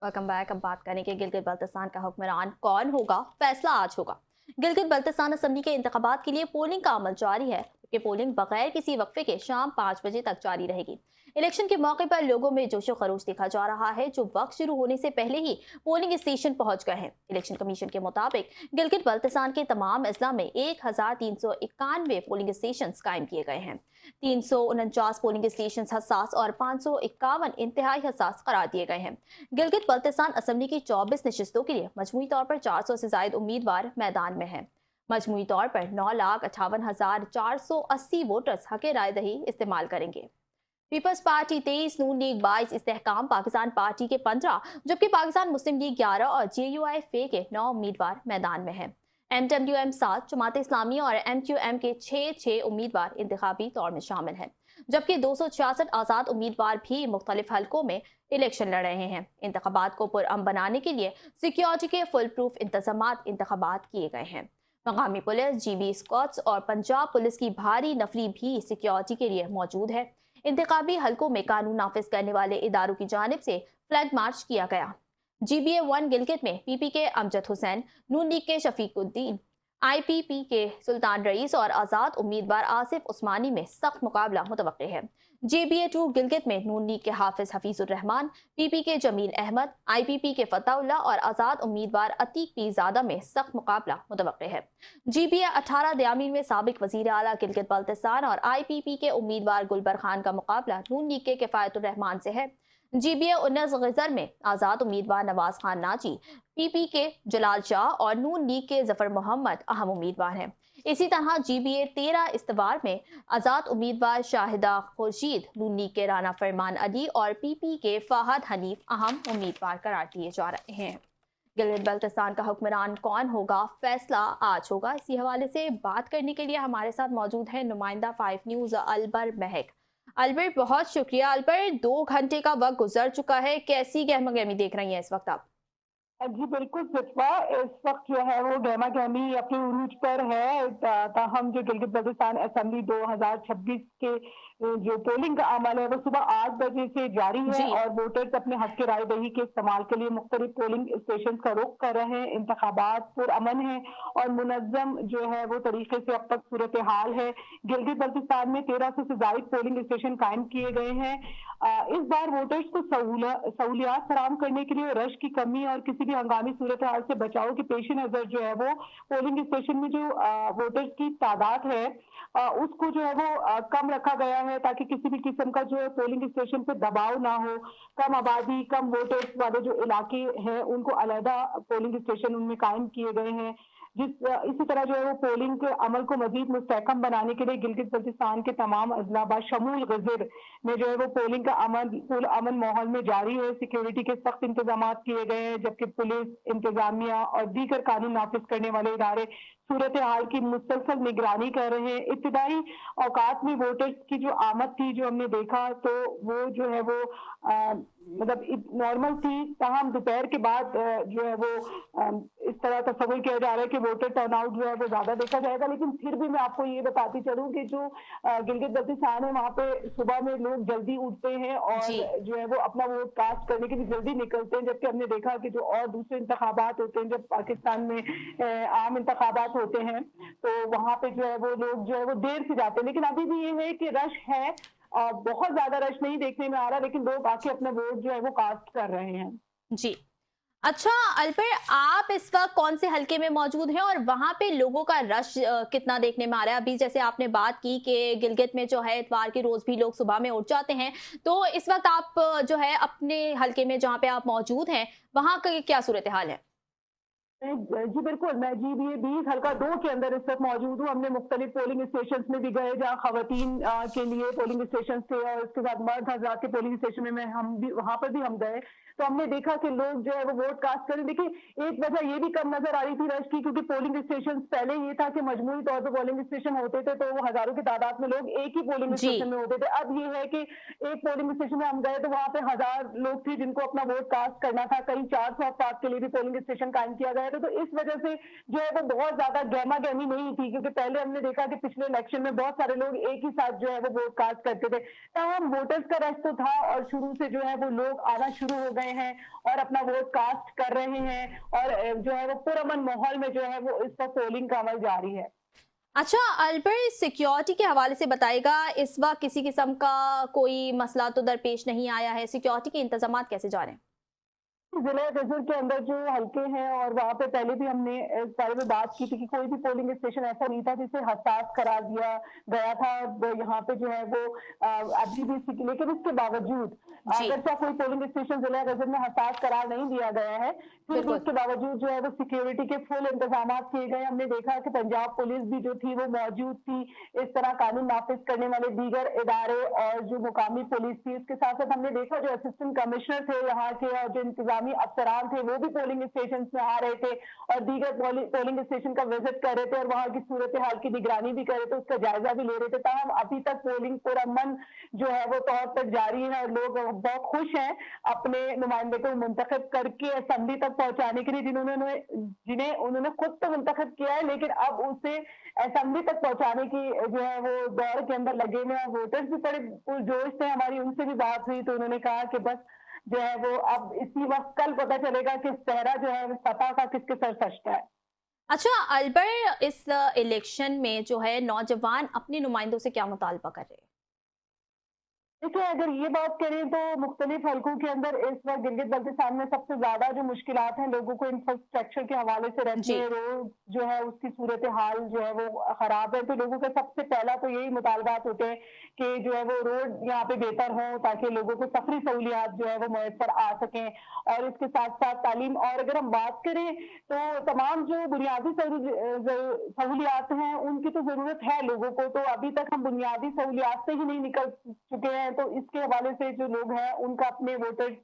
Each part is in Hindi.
Welcome back. अब बात करेंगे गिलगित बल्तिस्तान का हुक्मरान कौन होगा, फैसला आज होगा। गिलगित बल्तिस्तान असेंबली के इंतखाबात के लिए पोलिंग का अमल जारी है, जबकि पोलिंग बगैर किसी वक्फे के शाम 5 बजे तक जारी रहेगी। इलेक्शन के मौके पर लोगों में जोशो खरोश देखा जा रहा है, जो वक्त शुरू होने से पहले ही पोलिंग स्टेशन पहुंच गए हैं। इलेक्शन कमीशन के मुताबिक गिलगित बल्तिस्तान के तमाम अजला में 1391 पोलिंग स्टेशन कायम किए गए हैं। 349 पोलिंग स्टेशन हसास और 551 इंतहाई हसास करार दिए गए हैं। गिलगित बल्तिस्तान असेंबली की 24 नशिस्तों के लिए मजमूई तौर पर 400 से ज्यादा उम्मीदवार मैदान में हैं। मजमूई तौर पर 9,58,480 वोटर्स हक राय दही इस्तेमाल करेंगे। पीपल्स पार्टी 23, नून लीग 22, इस्तेहकाम पाकिस्तान पार्टी के 15, जबकि पाकिस्तान मुस्लिम लीग 11 और JUIF के 9 उम्मीदवार मैदान में हैं। MWM 7, जमात इस्लामी और MQM के 6 उम्मीदवार इंतखाबी दौर में शामिल हैं, जबकि 266 आज़ाद उम्मीदवार भी मुख्तलिफ हलकों में इलेक्शन लड़ रहे हैं। इंतखाबात को पुरअमन बनाने के लिए सिक्योरिटी के फुल प्रूफ इंतजामात इंतखाबात किए गए हैं। मकामी पुलिस, GB स्क्वाड्स और पंजाब पुलिस की भारी नफरी भी सिक्योरिटी के लिए मौजूद है। इंतखाबी हलकों में कानून नाफिज करने वाले इदारों की जानिब से फ्लैग मार्च किया गया। GBA 1 गिलगित में PP के अमजद हुसैन, नून लीग के शफीकुद्दीन, IPP के सुल्तान रईस और आज़ाद उम्मीदवार आसिफ उस्मानी में सख्त मुकाबला मुतवक्के है। JBA 2 गिलगित में नून लीग के हाफिज हफीजुर रहमान, PP के जमील अहमद, IPP के फताउल्ला और आज़ाद उम्मीदवार अतीक पीरजादा में सख्त मुकाबला मुतवक्के है। GBA 18 दयामीन में साबिक वजीर आला गिलगित बल्तिस्तान और IPP के उम्मीदवार गुलबर खान का मुकाबला नून लीग के किफायतुर रहमान से है। GBA 19 गजर में आज़ाद उम्मीदवार नवाज खान नाजी, PP के जलाल शाह और नून लीग के जफर मोहम्मद अहम उम्मीदवार हैं। इसी तरह GBA 13 इस्तवार में आज़ाद उम्मीदवार शाहिदा खुर्शीद, नून लीग के राना फरमान अली और PP के फाहद हनीफ अहम उम्मीदवार करार दिए जा रहे हैं। गिलगित बल्तिस्तान का हुक्मरान कौन होगा, फैसला आज होगा। इसी हवाले से बात करने के लिए हमारे साथ मौजूद है नुमाइंदा 5 न्यूज़ अलबर महक। अलबर, बहुत शुक्रिया। अलबर, 2 घंटे का वक्त गुजर चुका है, कैसी गहमा गहमी देख रही हैं इस वक्त आप? जी बिल्कुल सिफ़ा, इस वक्त जो है वो गहमा-गहमी अपने उरूज पर है। ताहम जो गिलगित बल्तिस्तान असेंबली 2026 के जो पोलिंग का अमल है वो सुबह 8 बजे से जारी है जी। और वोटर्स अपने हक की राय दही के इस्तेमाल के लिए मुख्तलिफ पोलिंग स्टेशन का रुख कर रहे हैं। इंतखाबात पुरअमन है और मुनज़्ज़म जो है वो तरीके से अब तक सूरत हाल है। गिलगित बल्तिस्तान में 1300 से ज़ायद पोलिंग स्टेशन कायम किए गए हैं। इस बार वोटर्स को सहूलियात फराहम करने के लिए रश की कमी और किसी भी हंगामी सूरत हाल से बचाव के पेश नज़र जो है वो पोलिंग स्टेशन में जो वोटर्स की तादाद है उसको जो है वो कम रखा गया है, ताकि किसी भी किस्म का जो है पोलिंग स्टेशन पे दबाव ना हो। कम आबादी, कम वोटर्स वाले जो इलाके हैं उनको अलहदा पोलिंग स्टेशन उनमें कायम किए गए हैं। इसी तरह जो है वो पोलिंग के अमल को मजीद मुस्तहकम बनाने के लिए गिलगित बल्तिस्तान के तमाम अजला बशमूल गजर में जो है वो पोलिंग का अमल पुरअमन माहौल में जारी है। सिक्योरिटी के सख्त इंतजाम किए गए हैं, जबकि पुलिस, इंतजामिया और दीगर कानून नाफिज करने वाले इदारे सूरत हाल की मुसलसल निगरानी कर रहे हैं। इब्तिदाई औकात में वोटर्स की जो आमद थी, जो हमने देखा, तो वो जो है वो मतलब नॉर्मल थी। ताहम दोपहर के बाद जो है वो इस तरह तस्वीर किया जा रहा है कि वोटर टर्नआउट जो है वो ज्यादा देखा जाएगा। लेकिन फिर भी मैं आपको ये बताती चलूं कि जो गिलगित बल्तिस्तान है वहाँ पे सुबह में लोग जल्दी उठते हैं और जी। जो है वो अपना वोट कास्ट करने के लिए जल्दी निकलते हैं, जबकि हमने देखा कि जो और दूसरे इंतखाबात होते हैं, जब पाकिस्तान में आम इंतखाबात होते हैं तो वहाँ पे जो है वो लोग जो है वो देर से जाते हैं। लेकिन अभी भी ये है कि रश है और बहुत ज्यादा रश नहीं देखने में आ रहा, लेकिन लोग आके अपना वोट जो है वो कास्ट कर रहे हैं। जी। अच्छा अलबर, आप इस वक्त कौन से हलके में मौजूद हैं और वहां पे लोगों का रश कितना देखने में आ रहा है? अभी जैसे आपने बात की कि गिलगित में जो है इतवार के रोज भी लोग सुबह में उठ जाते हैं, तो इस वक्त आप जो है अपने हलके में जहां पे आप मौजूद हैं वहां का क्या सूरत हाल है? जी बिल्कुल, मैं GBA 20 हल्का 2 के अंदर इस वक्त मौजूद हूँ। हमने मुख्तलिफ पोलिंग स्टेशन में भी गए जहाँ खवातीन के लिए पोलिंग स्टेशन थे और उसके बाद मर्द हजरात के पोलिंग स्टेशन में हम भी वहाँ पर भी हम गए, तो हमने देखा कि लोग जो है वो वोट कास्ट करें। देखिए, एक वजह ये भी कम नजर आ रही थी रश की, क्योंकि पोलिंग स्टेशन पहले ये था कि मजमूरी तौर पर पोलिंग स्टेशन होते थे तो वो हजारों की तादाद में लोग एक ही पोलिंग जी। स्टेशन में होते थे। अब ये है कि एक पोलिंग स्टेशन में हम गए तो वहाँ पे 1000 लोग थे जिनको अपना वोट कास्ट करना था। कहीं 400 अफराद के लिए भी पोलिंग स्टेशन कायम किया गया। थे, तो इस वजह से जो है वो बहुत ज़्यादा गहमा-गहमी नहीं थी, क्योंकि पहले हमने देखा कि पिछले इलेक्शन में बहुत सारे लोग एक ही साथ जो है वो वोट कास्ट करते थे। तमाम वोटर्स का रश तो था और शुरू से जो है वो लोग आना शुरू हो गए हैं और अपना वोट कास्ट कर रहे हैं और जो है वो पुरअमन माहौल में जो है वो इस वक़्त पोलिंग का अमल जारी है। अच्छा, अल्बर्ट, सिक्योरिटी के हवाले से बताइएगा, इस वक्त किसी किस्म का कोई मसला तो दरपेश नहीं आया है? सिक्योरिटी के इंतजामात कैसे जा रहे हैं? जिला गजर के अंदर जो हल्के हैं और वहाँ पे पहले भी हमने इस बारे में बात की थी कि कोई भी पोलिंग स्टेशन ऐसा नहीं था जिसे हसास करार दिया गया था। यहाँ पे जो है वो अभी भी लेकिन इसके बावजूद जी, अगर क्या कोई पोलिंग स्टेशन जिला गजर में हसास करार नहीं दिया गया है, फिर भी बिल्कुल। उसके बावजूद जो है वो सिक्योरिटी के फुल इंतजाम किए गए। हमने देखा कि पंजाब पुलिस भी जो थी वो मौजूद थी। इस तरह कानून नाफिज करने वाले दीगर इदारे और जो मुकामी पुलिस थी, इसके साथ साथ हमने देखा जो असिस्टेंट कमिश्नर थे यहाँ के और जो इंतजामी अफसरान थे वो भी पोलिंग स्टेशन में आ रहे थे और दीगर पोलिंग स्टेशन का विजिट कर रहे थे और वहाँ की सूरत हाल की निगरानी भी कर रहे थे, उसका जायजा भी ले रहे थे। ताहम अभी तक पोलिंग पुरअमन जो है वो तौर पर जारी है और लोग बहुत खुश हैं अपने नुमाइंदे को मुंतखब करके असेंबली तक पहुंचाने के लिए, जिन्हें उन्होंने खुद तो मुंतखब किया है, लेकिन अब उसे असेंबली तक पहुंचाने की जो है वो दौर के अंदर लगे हुए हैं। वोटर्स भी बड़े पुरजोश थे, हमारी उनसे भी बात हुई तो उन्होंने कहा कि बस जो है वो अब इसी वक्त कल पता चलेगा कि चेहरा जो है सपा का किसके सर सजता है। अच्छा, अल्बर्ट, इस इलेक्शन में जो है नौजवान अपने नुमाइंदों से क्या मुतालबा कर रहे हैं? देखिए, अगर ये बात करें तो मुख्तलिफ हलकों के अंदर इस वक्त गिलगित बल्तिस्तान में सबसे ज्यादा जो मुश्किलात हैं लोगों को इंफ्रास्ट्रक्चर के हवाले से रहती जी, है। रोड जो है उसकी सूरत हाल जो है वो खराब है, तो लोगों का सबसे पहला तो यही मुतालबात होते हैं कि जो है वो रोड यहाँ पे बेहतर हो ताकि लोगों को सफरी सहूलियात जो है वो मैसर आ सकें। और इसके साथ साथ तालीम, और अगर हम बात करें तो तमाम जो बुनियादी सहूलियात हैं उनकी तो जरूरत है लोगों को, तो अभी तक हम बुनियादी सहूलियात से ही नहीं निकल चुके हैं। तो इसके हवाले से जो लोग हैं उनका अपने वोटर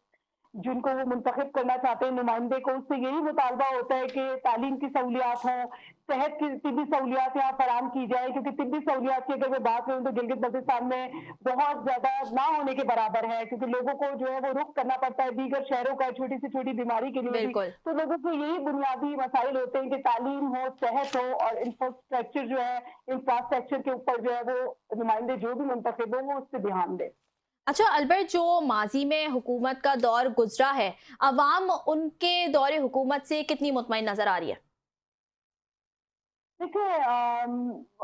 जिनको वो मुंतखब करना चाहते हैं नुमाइंदे को, उससे यही मुतालबा होता है कि तालीम की सहूलियात हों, सेहत की तिब्बी सहूलियात यहाँ फराहम की जाए, क्योंकि तिब्बी सहूलियात की अगर मैं बात करूँ तो गिलगित बल्तिस्तान में बहुत ज्यादा ना होने के बराबर है, क्योंकि लोगों को जो है वो रुख करना पड़ता है दीगर शहरों का छोटी से छोटी बीमारी के लिए भी। बिल्कुल। तो लोगों को यही बुनियादी मसाइल होते हैं कि तालीम हो, सेहत हो और इंफ्रास्ट्रक्चर जो है इंफ्रास्ट्रक्चर के ऊपर जो है वो नुमाइंदे जो भी मुंतखब हो वो उस पर ध्यान दें। अच्छा अल्बर्ट, जो माजी में हुकूमत का दौर गुजरा है, अवाम उनके दौरे हुकूमत से कितनी मुतमईन नजर आ रही है? देखिए,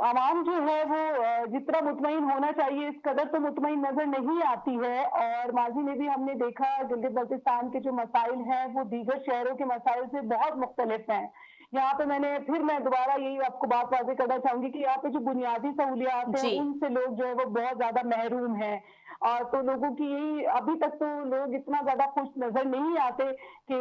आवाम जो है वो जितना मुतमईन होना चाहिए इस कदर तो मुतमईन नजर नहीं आती है। और माजी में भी हमने देखा गिलगित बल्तिस्तान के जो मसाइल हैं वो दीगर शहरों के मसाइल से बहुत मुख्तलिफ हैं। यहाँ पे मैं दोबारा यही आपको बात वाज़ेह करना चाहूंगी कि यहाँ पे जो बुनियादी सहूलियात हैं जी, उनसे लोग जो है वो बहुत ज्यादा महरूम हैं। और तो लोगों की यही अभी तक तो लोग इतना ज्यादा खुश नजर नहीं आते कि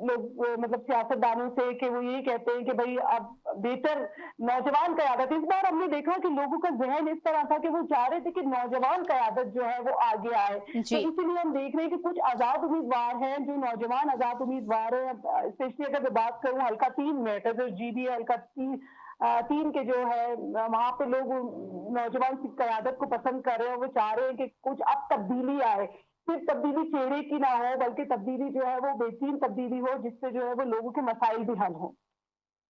लोग मतलब सियासतदानों से कि वो यही कहते हैं कि भाई अब बेहतर नौजवान क़यादत। इस बार हमने देखा कि लोगों का ज़हन इस तरह था कि वो चाह रहे थे कि नौजवान क़यादत जो है वो आगे आए। तो जी, इसीलिए हम देख रहे हैं कि कुछ आज़ाद उम्मीदवार हैं, जो नौजवान आज़ाद उम्मीदवार हैं। स्पेशली अगर मैं बात करूँ हल्का 3 में, जो जीबी हल्का 3 के जो है वहाँ पे लोग नौजवान की क़यादत को पसंद कर रहे हैं। वो चाह रहे हैं कि कुछ अब तब्दीली आए। सिर्फ तब्दीली चेहरे की ना हो, बल्कि तब्दीली जो है वो बेहतरीन तब्दीली हो, जिससे जो है वो लोगों के मसाइल भी हल हों।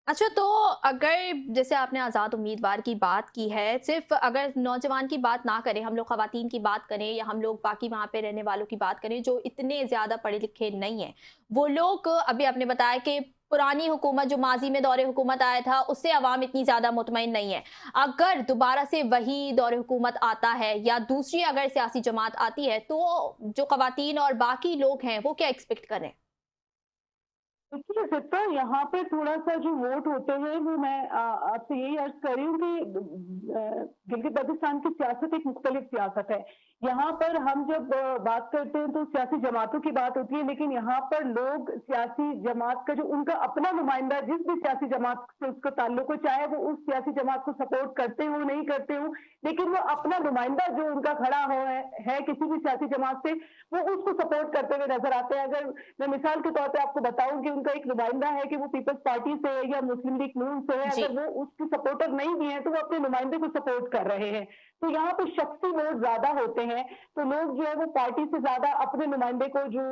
अच्छा, तो अगर जैसे आपने आज़ाद उम्मीदवार की बात की है, सिर्फ अगर नौजवान की बात ना करें, हम लोग ख़वातीन की बात करें या हम लोग बाकी वहाँ पे रहने वालों की बात करें जो इतने ज़्यादा पढ़े लिखे नहीं हैं, वो लोग, अभी आपने बताया कि पुरानी हुकूमत जो माजी में दौरे हुकूमत आया था उससे अवाम इतनी ज़्यादा मुतमईन नहीं है। अगर दोबारा से वही दौरे हुकूमत आता है या दूसरी अगर सियासी जमात आती है, तो जो ख़वातीन और बाकी लोग हैं वो क्या एक्सपेक्ट करें? देखिए, फिर तो यहाँ पे थोड़ा-सा जो वोट होते हैं वो मैं आपसे यही अर्ज़ कर रही हूँ कि गिलगित बल्तिस्तान की सियासत एक मुख्तलिफ सियासत है। यहाँ पर हम जब बात करते हैं तो सियासी जमातों की बात होती है, लेकिन यहाँ पर लोग सियासी जमात का जो उनका अपना नुमाइंदा जिस भी सियासी जमात से उसका ताल्लुक हो, चाहे वो उस सियासी जमात को सपोर्ट करते हों, नहीं करते हों, लेकिन वो अपना नुमाइंदा जो उनका खड़ा हो है किसी भी सियासी जमात से, वो उसको सपोर्ट करते हुए नज़र आते हैं। अगर मैं मिसाल के तौर पे आपको बताऊँ कि उनका एक नुमाइंदा है कि वो पीपल्स पार्टी से है या मुस्लिम लीग नून से है, जी। अगर वो उसके सपोर्टर नहीं भी हैं तो वो अपने नुमाइंदे को सपोर्ट कर रहे हैं। तो यहाँ पे शख्सी वोट ज्यादा होते हैं, तो लोग जो है वो पार्टी से ज्यादा अपने नुमाइंदे को जो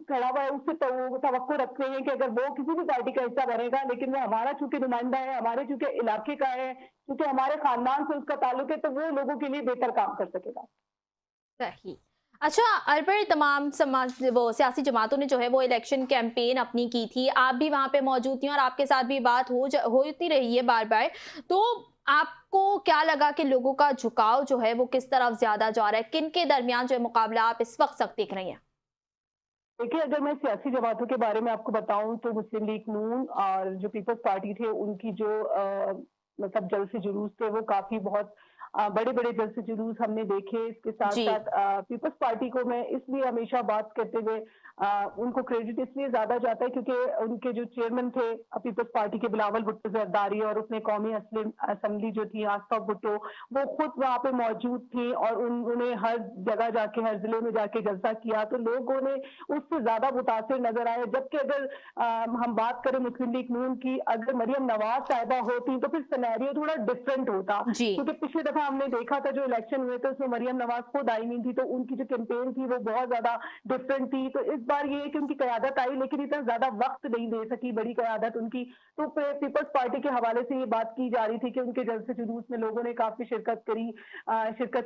खड़ा हुआ है उससे तवक्को रखते हैं कि अगर वो किसी भी पार्टी का हिस्सा बनेगा, लेकिन वो हमारा चूंकि नुमाइंदा है, हमारे चूंकि इलाके का है, क्योंकि हमारे खानदान से उसका ताल्लुक है, तो वो लोगों के लिए बेहतर काम कर सकेगा। सही। अच्छा, अरबर तमाम समाज वो सियासी जमातों ने जो है वो इलेक्शन कैंपेन अपनी की थी। आप भी वहाँ पे मौजूद थी और आपके साथ भी बात होती रही है बार-बार। तो आपको क्या लगा कि लोगों का झुकाव जो है वो किस तरफ ज़्यादा जा रहा है? किन के दरमियान जो है मुकाबला आप इस वक़्त सख्त देख रही हैं? देखिए, अगर मैं सियासी जमातों के बारे में आपको बताऊँ तो मुस्लिम लीग नून और जो पीपल्स पार्टी थे उनकी जो मतलब जलसे जुलूस थे वो काफ़ी बहुत बड़े-बड़े जलसे जुलूस हमने देखे। इसके जी। साथ-साथ पीपल्स पार्टी को मैं इसलिए हमेशा बात करते हुए उनको क्रेडिट इसलिए ज़्यादा जाता है क्योंकि उनके जो चेयरमैन थे पीपल्स पार्टी के बिलावल भुट्टो ज़रदारी और उसने कौमी असेंबली जो थी आसफा भुट्टो, वो खुद वहाँ पे मौजूद थी और उन्होंने हर जगह जाके, हर ज़िले में जाके जलसा किया, तो लोगों ने उससे ज़्यादा मुतासिर नज़र आए। जबकि अगर हम बात करें मुस्लिम लीग नून की, अगर मरियम नवाज़ साहिबा होती तो फिर सिनेरियो थोड़ा डिफरेंट होता। जी। क्योंकि पिछली दफ़ा हमने देखा था जो इलेक्शन हुए थे उसमें मरियम नवाज़ खुद आई नहीं थी, तो उनकी जो कैंपेन थी वो बहुत ज़्यादा डिफरेंट थी। तो इस बार ये है कि उनकी क़यादत आई लेकिन इतना ज़्यादा वक़्त नहीं दे सकी, बड़ी क़यादत उनकी। तो पीपल्स पार्टी के हवाले से ये बात की जा रही थी कि उनके जलसे जुलूस में लोगों ने काफ़ी शिरकत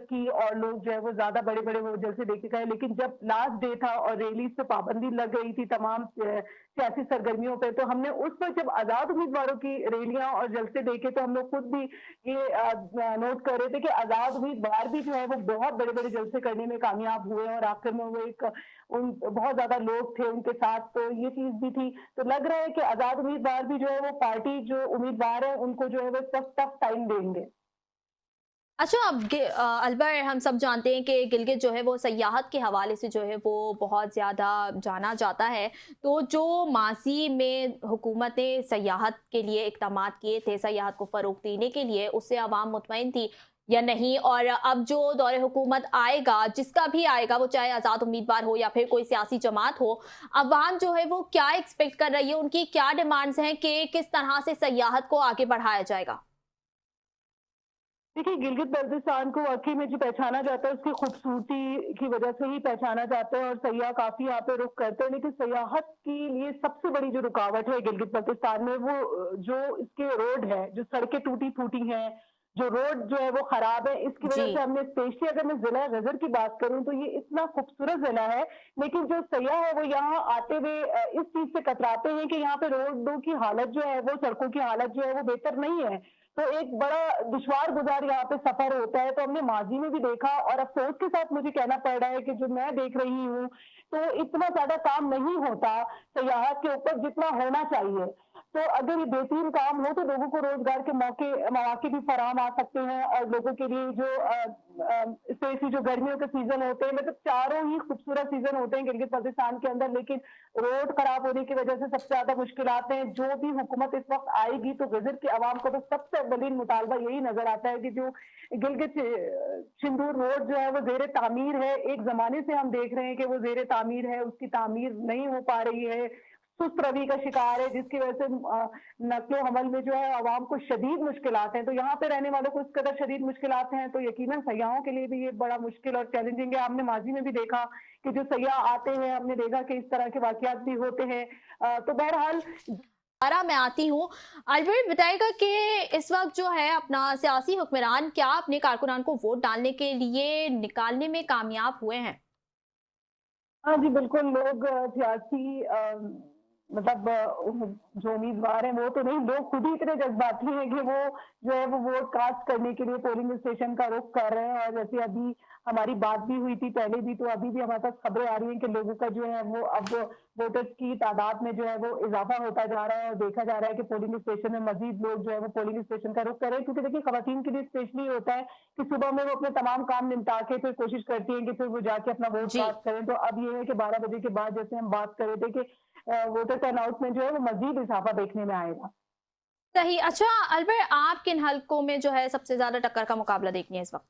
की और लोग जो है वो ज़्यादा बड़े-बड़े वो जलसे देख के गए। लेकिन जब लास्ट डे था और रैलीज़ पे पाबंदी लग गई थी तमाम सियासी सरगर्मियों पे, तो हमने उस वक़्त जब आज़ाद उम्मीदवारों की रैलियाँ और जलसे देखे तो हम लोग खुद भी ये नोट कर रहे थे कि आज़ाद उम्मीदवार भी जो है वो बहुत बड़े-बड़े जलसे करने में कामयाब हुए और आखिर में वो एक उन बहुत ज़्यादा लोग थे उनके साथ, तो ये चीज़ भी थी। तो लग रहा है कि आज़ाद उम्मीदवार भी जो है वो पार्टी जो उम्मीदवार है उनको जो है वो टफ टाइम देंगे। अच्छा, अब अलवर हम सब जानते हैं कि गिलगित जो है वो सयाहत के हवाले से जो है वो बहुत ज़्यादा जाना जाता है। तो जो माज़ी में हुकूमत ने सयाहत के लिए इक़दामात किए थे, सयाहत को फ़रोग़ देने के लिए, उससे आवाम मुतमईन थी या नहीं? और अब जो दौरे हुकूमत आएगा, जिसका भी आएगा, वो चाहे आज़ाद उम्मीदवार हो या फिर कोई सियासी जमात हो, अवाम जो है वो क्या एक्सपेक्ट कर रही है? उनकी क्या डिमांड्स हैं कि किस तरह से सयाहत को आगे बढ़ाया जाएगा? देखिए, गिलगित बाल्टिस्तान को वाक़ई में जो पहचाना जाता है, उसकी खूबसूरती की वजह से ही पहचाना जाता है और सयाह काफ़ी यहाँ पे रुख करते हैं। लेकिन सयाहत के लिए सबसे बड़ी जो रुकावट है गिलगित बाल्टिस्तान में, वो जो इसके रोड है, जो सड़कें टूटी-फूटी हैं, जो रोड जो है वो खराब है, इसकी जी। वजह से हमने स्पेशली अगर मैं ज़िला गज़र की बात करूँ, तो ये इतना खूबसूरत ज़िला है, लेकिन जो सयाह है, वो यहाँ आते हुए इस चीज़ से कतराते हैं कि यहाँ पे रोडों की हालत जो है, वो सड़कों की हालत जो है, वो बेहतर नहीं है। तो एक बड़ा दुश्वार गुज़ार यहाँ पे सफ़र होता है, तो हमने माज़ी में भी देखा और अफ़सोस के साथ मुझे कहना पड़ रहा है कि जो मैं देख रही हूँ, तो इतना ज़्यादा काम नहीं होता सयाहत के ऊपर जितना होना चाहिए। तो अगर ये बेहतरीन काम हो तो लोगों को रोज़गार के मौके भी फराहम आ सकते हैं और लोगों के लिए जो स्पेशली जो गर्मियों के सीज़न होते हैं, मतलब चारों ही खूबसूरत सीज़न होते हैं गिलगित बाल्टिस्तान के अंदर, लेकिन रोड खराब होने की वजह से सबसे ज़्यादा मुश्किलात हैं। जो भी हुकूमत इस वक़्त आएगी तो गज़र के अवाम को तो सबसे अव्वलीन मुतालबा यही नज़र आता है कि जो गिलगित छिंदूर रोड जो है वो ज़ेर तामीर है। एक ज़माने से हम देख रहे हैं कि वो ज़ेर तामीर है, उसकी तामीर नहीं हो पा रही है, सुस्त रवि का शिकार है, जिसकी वजह से नक़्ल-ओ-हमल में जो है अवाम को शदीद मुश्किलात हैं। तो यहाँ पे रहने वालों को इस कदर शदीद मुश्किलात हैं, तो यकीनन सयाहों के लिए भी ये बड़ा मुश्किल और चैलेंजिंग है। हमने माज़ी में भी देखा कि जो सयाह आते हैं, हमने देखा कि इस तरह के वाक़यात भी होते हैं। तो बहरहाल दोबारा मैं आती हूँ। अल्बर्ट बताएगा कि इस वक़्त जो है अपना सियासी हुक्मरान क्या अपने कारकुनान को वोट डालने के लिए निकालने में कामयाब हुए हैं? हाँ जी, बिल्कुल लोग सियासी मतलब जो उम्मीदवार हैं वो तो नहीं, लोग खुद ही इतने जज़्बाती हैं कि वो जो है वो वोट कास्ट करने के लिए पोलिंग स्टेशन का रुख कर रहे हैं और जैसे अभी हमारी बात भी हुई थी पहले भी, तो अभी भी हमारे पास खबरें आ रही हैं कि लोगों का जो है वो अब वोटर्स की तादाद में जो है वो इज़ाफ़ा होता जा रहा है और देखा जा रहा है कि पोलिंग स्टेशन में मज़ीद लोग जो है वो पोलिंग स्टेशन का रुख कर रहे हैं। क्योंकि देखिए ख़वातीन के लिए स्पेशली होता है कि सुबह में वो अपने तमाम काम निपटा के फिर कोशिश करती हैं कि फिर वो जाके अपना वोट जी। कास्ट करें। तो अब ये है कि 12 बजे के बाद जैसे हम बात कर रहे थे कि वोटर टर्नआउट में जो है वो मज़ीद इज़ाफ़ा देखने में आएगा। सही। अच्छा, अल्बर्ट आप किन हलकों में जो है सबसे ज़्यादा टक्कर का मुकाबला देखनी है इस वक़्त?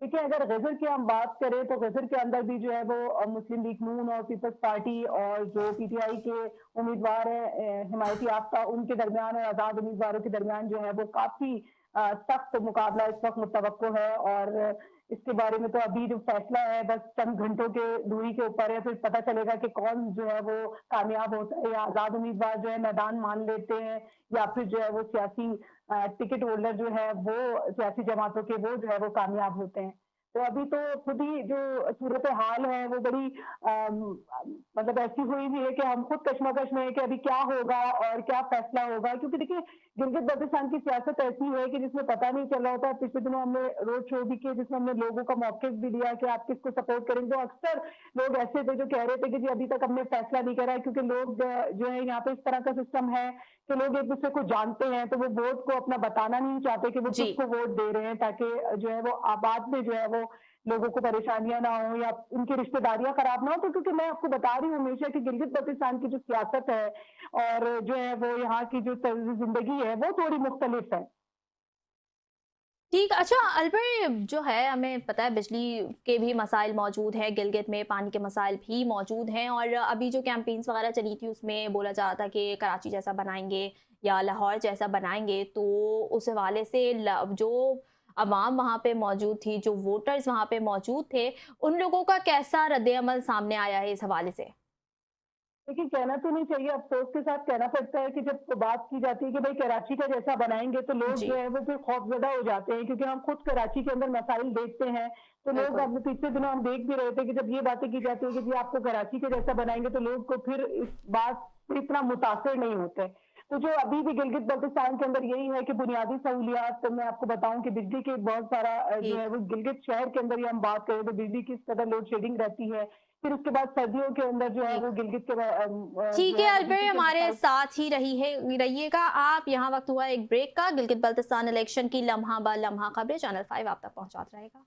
देखिए, अगर गज़र की हम बात करें तो गज़र के अंदर भी जो है वो मुस्लिम लीग नून और पीपल्स पार्टी और जो पीटीआई के उम्मीदवार हैं हिमायती याफ्ता उनके दरमियान और आज़ाद उम्मीदवारों के दरमियान जो है वो काफ़ी सख्त मुकाबला इस वक़्त मुतवक्को है और इसके बारे में तो अभी जो फैसला है बस चंद घंटों के दूरी के ऊपर है, फिर पता चलेगा कि कौन जो है वो कामयाब होता है या आज़ाद उम्मीदवार जो है मैदान मान लेते हैं या फिर जो है वो सियासी टिकट होल्डर जो है वो सियासी जमातों के वो जो है वो कामयाब होते हैं। तो अभी तो खुद ही जो सूरत-ए-हाल है वो बड़ी मतलब ऐसी हुई हुई है कि हम खुद कशमकश में हैं कि अभी क्या होगा और क्या फैसला होगा? क्योंकि देखिए गिलगित-बल्तिस्तान की सियासत ऐसी है कि जिसमें पता नहीं चल रहा होता है। पिछले दिनों हमने रोड शो भी किए जिसमें हमने लोगों का मौक़िफ़ भी लिया कि आप किसको सपोर्ट करेंगे। तो अक्सर लोग ऐसे थे जो कह रहे थे कि जी अभी तक हमने फैसला नहीं करा है क्योंकि लोग जो है यहाँ पे इस तरह का सिस्टम है कि लोग एक-दूसरे को जानते हैं, तो वो वोट को अपना बताना नहीं चाहते कि वो जी। किसको वोट दे रहे हैं ताकि जो है वो बाद में जो है वो लोगों को परेशानियाँ ना हो या उनकी रिश्तेदारियाँ खराब ना हो। तो क्योंकि मैं आपको बता रही हूँ हमेशा कि गिलगित-बल्तिस्तान की जो सियासत है और जो है वो यहाँ की जो तर्ज़ ज़िंदगी है, वो थोड़ी मुख्तलिफ है। ठीक, अच्छा अलवर जो है हमें पता है बिजली के भी मसाइल मौजूद हैं, गिलगित में पानी के मसाइल भी मौजूद हैं और अभी जो कैंपेन्स वगैरह चली थी उसमें बोला जा रहा था कि कराची जैसा बनाएँगे या लाहौर जैसा बनाएँगे, तो उस हवाले से जो अवाम वहाँ पे मौजूद थी, जो वोटर्स वहाँ पे मौजूद थे, उन लोगों का कैसा रद्द-ए-अमल सामने आया है इस हवाले से? देखिए, कहना तो नहीं चाहिए, अफ़सोस के साथ कहना पड़ता है कि जब बात की जाती है कि भई कराची का जैसा बनाएँगे, तो लोग जी, जो है वो फिर खौफ़ज़दा हो जाते हैं क्योंकि हम खुद कराची के अंदर मसाइल देखते हैं। तो लोग बिल्कुल। अब पिछले दिनों हम देख भी रहे थे कि जब ये बातें की जाती है कि जी आपको कराची के जैसा बनाएँगे, तो लोग को फिर इस बात से इतना मुतासिर नहीं होते। तो जो अभी भी गिलगित-बल्तिस्तान के अंदर यही है कि बुनियादी सहूलियात तो मैं आपको बताऊँ कि बिजली के बहुत सारा जो जी। है वो गिलगित शहर के अंदर ही हम बात करें तो बिजली की इस कदर लोड शेडिंग रहती है। फिर उसके बाद सर्दियों के अंदर जो है ठीक। वो गिलगित के ठीक जो है है वो अलवर बिजली के हमारे मसाइल साथ ही रहिएगा आप, यहाँ वक़्त हुआ एक ब्रेक का। गिलगित-बल्तिस्तान इलेक्शन की लम्हा ब लम्हा खबरें चैनल 5 आप तक पहुँचाता रहेगा।